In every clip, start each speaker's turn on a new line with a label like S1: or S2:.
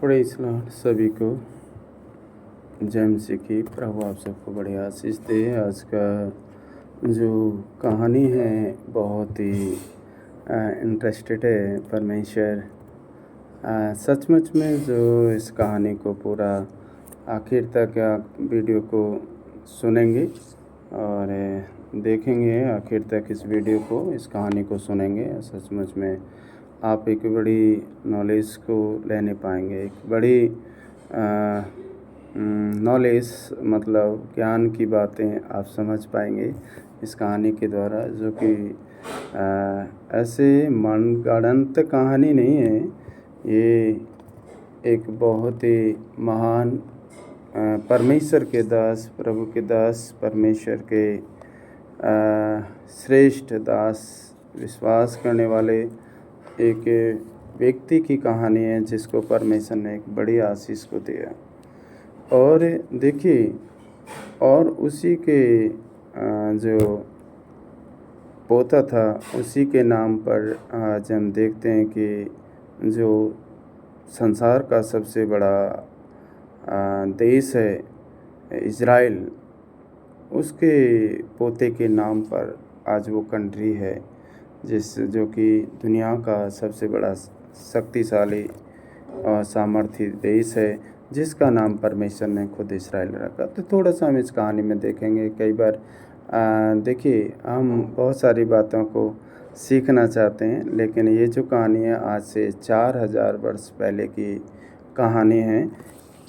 S1: Praise Lord सभी को। जय मसीह की। प्रभु आप सबको बड़ी आशीष दे। आज का जो कहानी है बहुत ही इंटरेस्टेड है। परमेश्वर सचमुच में जो इस कहानी को पूरा आखिर तक आप वीडियो को सुनेंगे और देखेंगे आखिर तक इस वीडियो को, इस कहानी को सुनेंगे, सचमुच में आप एक बड़ी नॉलेज को लेने पाएंगे। एक बड़ी नॉलेज मतलब ज्ञान की बातें आप समझ पाएंगे इस कहानी के द्वारा, जो कि ऐसे मनगढ़ंत कहानी नहीं है। ये एक बहुत ही महान परमेश्वर के दास, प्रभु के दास, परमेश्वर के श्रेष्ठ दास, विश्वास करने वाले एक व्यक्ति की कहानी है जिसको परमेश्वर ने एक बड़ी आशीष को दिया। और देखिए, और उसी के जो पोता था उसी के नाम पर आज हम देखते हैं कि जो संसार का सबसे बड़ा देश है इज़राइल, उसके पोते के नाम पर आज वो कंट्री है जो कि दुनिया का सबसे बड़ा शक्तिशाली और सामर्थ्य देश है, जिसका नाम परमेश्वर ने खुद इज़राइल रखा। तो थोड़ा सा हम इस कहानी में देखेंगे। कई बार देखिए, हम बहुत सारी बातों को सीखना चाहते हैं, लेकिन ये जो कहानी है आज से 4000 वर्ष पहले की कहानी है।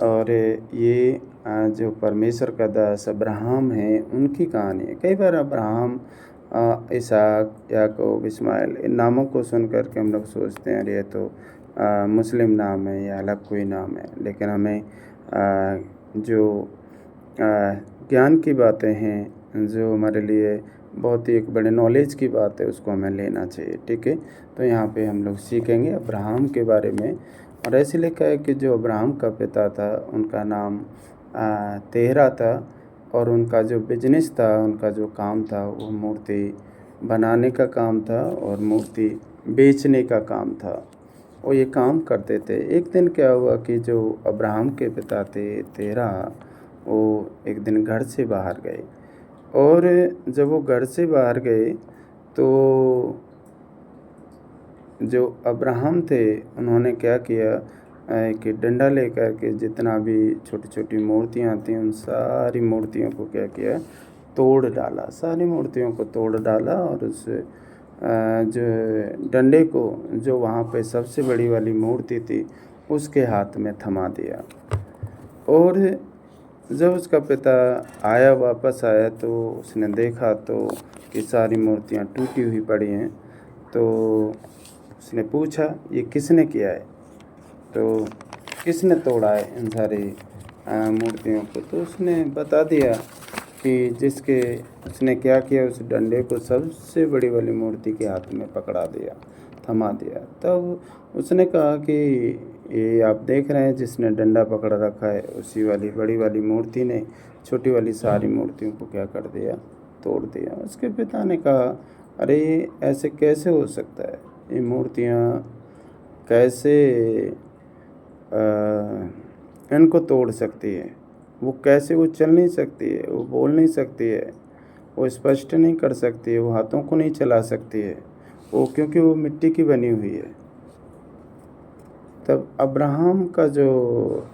S1: और ये जो परमेश्वर का दास अब्राहम है उनकी कहानी है। कई बार अब्राहम, इसहाक, याकूब, इस्माइल, इन नामों को सुन कर के हम लोग सोचते हैं ये तो मुस्लिम नाम है या अलग कोई नाम है, लेकिन हमें जो ज्ञान की बातें हैं, जो हमारे लिए बहुत ही एक बड़े नॉलेज की बात है, उसको हमें लेना चाहिए। ठीक है, तो यहाँ पे हम लोग सीखेंगे अब्राहम के बारे में। और ऐसे लिखा है कि जो अब्राहम का पिता था उनका नाम तेरह था, और उनका जो बिजनेस था, उनका जो काम था, वो मूर्ति बनाने का काम था और मूर्ति बेचने का काम था। वो ये काम करते थे। एक दिन क्या हुआ कि जो अब्राहम के पिता थे तेरह, वो एक दिन घर से बाहर गए। और जब वो घर से बाहर गए तो जो अब्राहम थे उन्होंने क्या किया कि डंडा लेकर के जितना भी छोटी छोटी मूर्तियाँ थीं उन सारी मूर्तियों को क्या किया, तोड़ डाला। सारी मूर्तियों को तोड़ डाला और उस जो डंडे को, जो वहाँ पे सबसे बड़ी वाली मूर्ति थी, उसके हाथ में थमा दिया। और जब उसका पिता आया, वापस आया, तो उसने देखा तो कि सारी मूर्तियाँ टूटी हुई पड़ी हैं। तो उसने पूछा ये किसने किया है, तो किसने तोड़ा है इन सारी मूर्तियों को। तो उसने बता दिया कि जिसके उसने क्या किया, उस डंडे को सबसे बड़ी वाली मूर्ति के हाथ में पकड़ा दिया, थमा दिया। तब उसने कहा कि ये आप देख रहे हैं जिसने डंडा पकड़ रखा है, उसी वाली बड़ी वाली मूर्ति ने छोटी वाली सारी मूर्तियों को क्या कर दिया, तोड़ दिया। उसके पिता ने कहा अरे ऐसे कैसे हो सकता है, ये मूर्तियाँ कैसे इनको तोड़ सकती है, वो कैसे, वो चल नहीं सकती है, वो बोल नहीं सकती है, वो स्पष्ट नहीं कर सकती है, वो हाथों को नहीं चला सकती है, वो क्योंकि वो मिट्टी की बनी हुई है। तब अब्राहम का जो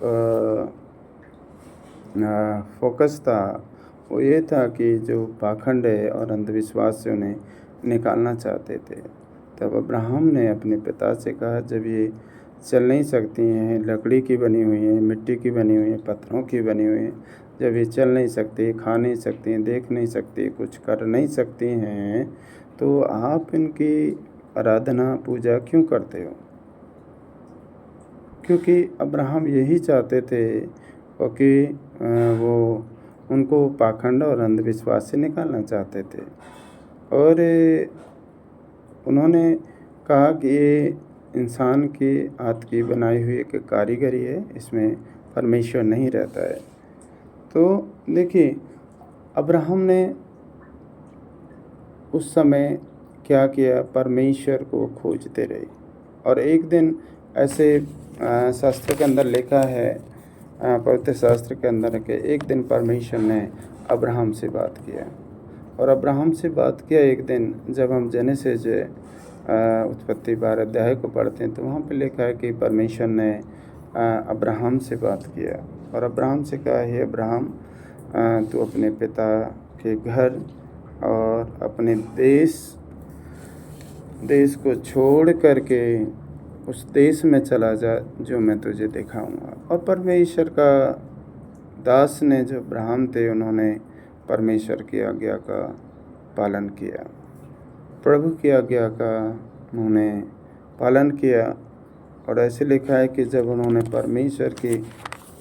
S1: फोकस था वो ये था कि जो पाखंड है और अंधविश्वास से उन्हें निकालना चाहते थे। तब अब्राहम ने अपने पिता से कहा जब ये चल नहीं सकती हैं, लकड़ी की बनी हुई हैं, मिट्टी की बनी हुई हैं, पत्थरों की बनी हुई हैं, जब ये चल नहीं सकती, खा नहीं सकती, देख नहीं सकती, कुछ कर नहीं सकती हैं, तो आप इनकी आराधना पूजा क्यों करते हो। क्योंकि अब्राहम यही चाहते थे कि वो उनको पाखंड और अंधविश्वास से निकालना चाहते थे। और उन्होंने कहा कि ये इंसान के हाथ की बनाई हुई एक कारीगरी है, इसमें परमेश्वर नहीं रहता है। तो देखिए, अब्राहम ने उस समय क्या किया, परमेश्वर को खोजते रहे। और एक दिन ऐसे शास्त्र के अंदर लिखा है, पवित्र शास्त्र के अंदर कि एक दिन परमेश्वर ने अब्राहम से बात किया। और अब्राहम से बात किया एक दिन, जब हम जेनेसिस उत्पत्ति 12 अध्याय को पढ़ते हैं तो वहाँ पे लिखा है कि परमेश्वर ने अब्राहम से बात किया और अब्राहम से कहा, हे अब्राहम, तू अपने पिता के घर और अपने देश को छोड़ करके उस देश में चला जा जो मैं तुझे दिखाऊंगा। और परमेश्वर का दास ने, जो अब्राहम थे, उन्होंने परमेश्वर की आज्ञा का पालन किया, प्रभु की आज्ञा का उन्होंने पालन किया। और ऐसे लिखा है कि जब उन्होंने परमेश्वर की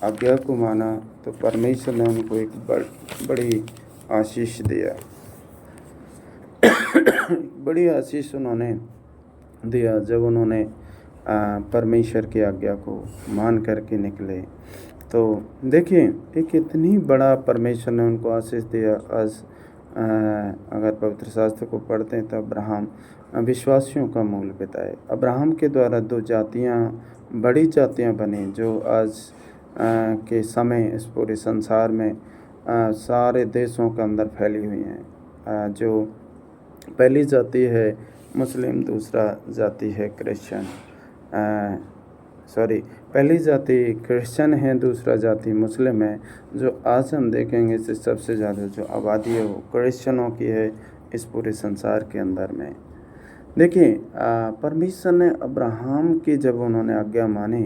S1: आज्ञा को माना तो परमेश्वर ने उनको एक बड़ी आशीष दिया। बड़ी आशीष उन्होंने दिया जब उन्होंने परमेश्वर की आज्ञा को मान करके निकले। तो देखिए, एक इतनी बड़ा परमेश्वर ने उनको आशीष दिया। आज अगर पवित्र शास्त्र को पढ़ते हैं तो अब्राहम विश्वासियों का मूल पिता है। अब्राहम के द्वारा 2 जातियाँ, बड़ी जातियाँ बनी, जो आज के समय इस पूरे संसार में सारे देशों के अंदर फैली हुई हैं। जो पहली जाति है मुस्लिम, दूसरा जाति है क्रिश्चियन। पहली जाति क्रिश्चियन है, दूसरा जाति मुस्लिम है। जो आज हम देखेंगे कि सबसे ज़्यादा जो आबादी है वो क्रिश्चियनों की है इस पूरे संसार के अंदर में। देखिए, परमेश्वर ने अब्राहम की जब उन्होंने आज्ञा मानी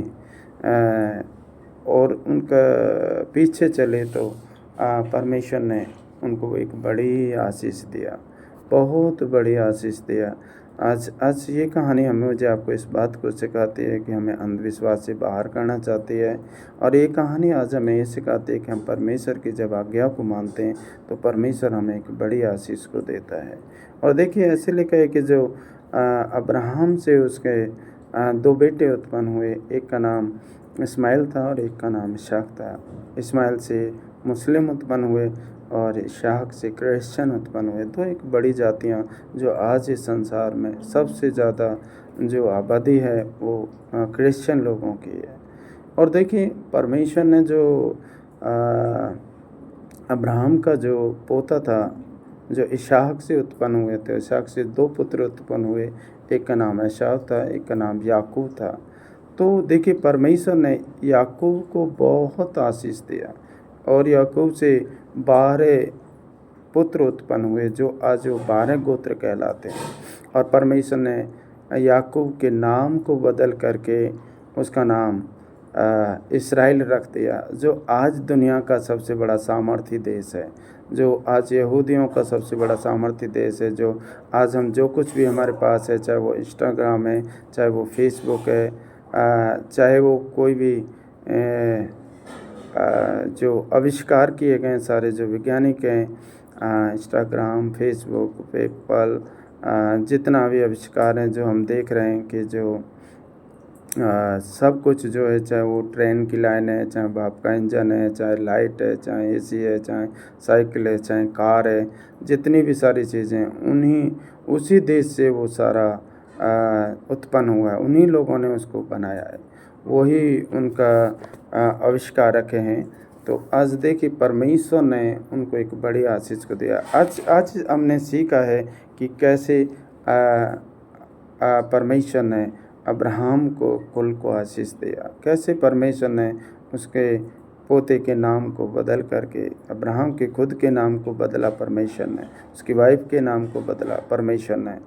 S1: और उनका पीछे चले तो परमेश्वर ने उनको एक बड़ी आशीष दिया, बहुत बड़ी आशीष दिया। आज ये कहानी मुझे आपको इस बात को सिखाती है कि हमें अंधविश्वास से बाहर करना चाहती है। और ये कहानी आज हमें ये सिखाती है कि हम परमेश्वर की जब आज्ञा को मानते हैं तो परमेश्वर हमें एक बड़ी आशीष को देता है। और देखिए, ऐसे लिखा है कि जो अब्राहम से उसके 2 बेटे उत्पन्न हुए, एक का नाम इस्माइल था और एक का नाम इसहाक था। इस्माइल से मुस्लिम उत्पन्न हुए और इसहाक से क्रिश्चियन उत्पन्न हुए। तो एक बड़ी जातियाँ जो आज इस संसार में सबसे ज़्यादा जो आबादी है वो क्रिश्चियन लोगों की है। और देखिए, परमेश्वर ने जो अब्राहम का जो पोता था, जो इसहाक से उत्पन्न हुए थे, इसहाक से 2 पुत्र उत्पन्न हुए, एक का नाम एसाव था, एक का नाम याकूब था। तो देखिए, परमेश्वर ने याकूब को बहुत आशीष दिया और याकूब से 12 पुत्र उत्पन्न हुए, जो आज 12 गोत्र कहलाते हैं। और परमेश्वर ने याकूब के नाम को बदल करके उसका नाम इस्राएल रख दिया, जो आज दुनिया का सबसे बड़ा सामर्थी देश है, जो आज यहूदियों का सबसे बड़ा सामर्थी देश है। जो आज हम जो कुछ भी हमारे पास है, चाहे वो इंस्टाग्राम है, चाहे वो फेसबुक है, चाहे वो कोई भी जो आविष्कार किए गए सारे जो वैज्ञानिक हैं, इंस्टाग्राम, फेसबुक, पेपल, जितना भी आविष्कार हैं जो हम देख रहे हैं कि जो सब कुछ जो है, चाहे वो ट्रेन की लाइन है, चाहे भाप का इंजन है, चाहे लाइट है, चाहे एसी है, चाहे साइकिल है, चाहे कार है, जितनी भी सारी चीज़ें उसी देश से वो सारा उत्पन्न हुआ है। उन्हीं लोगों ने उसको बनाया है, वही उनका आविष्कारक हैं। तो आज देखिए, परमेश्वर ने उनको एक बड़ी आशीष को दिया। आज हमने सीखा है कि कैसे परमेश्वर ने अब्राहम को कुल को आशीष दिया, कैसे परमेश्वर ने उसके पोते के नाम को बदल करके अब्राहम के खुद के नाम को बदला परमेश्वर ने, उसकी वाइफ के नाम को बदला परमेश्वर ने।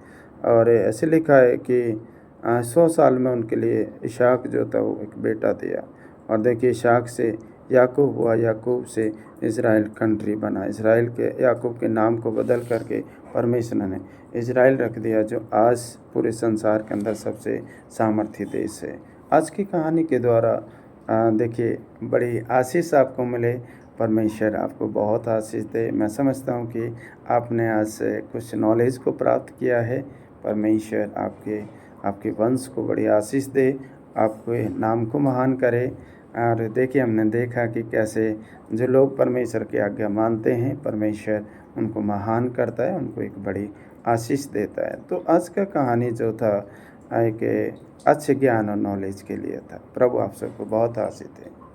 S1: और ऐसे लिखा है कि 100 साल में उनके लिए इसहाक जो था वो एक बेटा दिया। और देखिए, इसहाक से याकूब हुआ, याकूब से इज़राइल कंट्री बना। इज़राइल के याकूब के नाम को बदल करके परमेश्वर ने इज़राइल रख दिया, जो आज पूरे संसार के अंदर सबसे सामर्थी देश है। आज की कहानी के द्वारा देखिए, बड़ी आशीष आपको मिले, परमेश्वर आपको बहुत आशीष दे। मैं समझता हूँ कि आपने आज से कुछ नॉलेज को प्राप्त किया है। परमेश्वर आपके वंश को बड़ी आशीष दे, आपके नाम को महान करे। और देखिए, हमने देखा कि कैसे जो लोग परमेश्वर की आज्ञा मानते हैं, परमेश्वर उनको महान करता है, उनको एक बड़ी आशीष देता है। तो आज का कहानी जो था एक अच्छे ज्ञान और नॉलेज के लिए था। प्रभु आप सबको बहुत आशीष दे।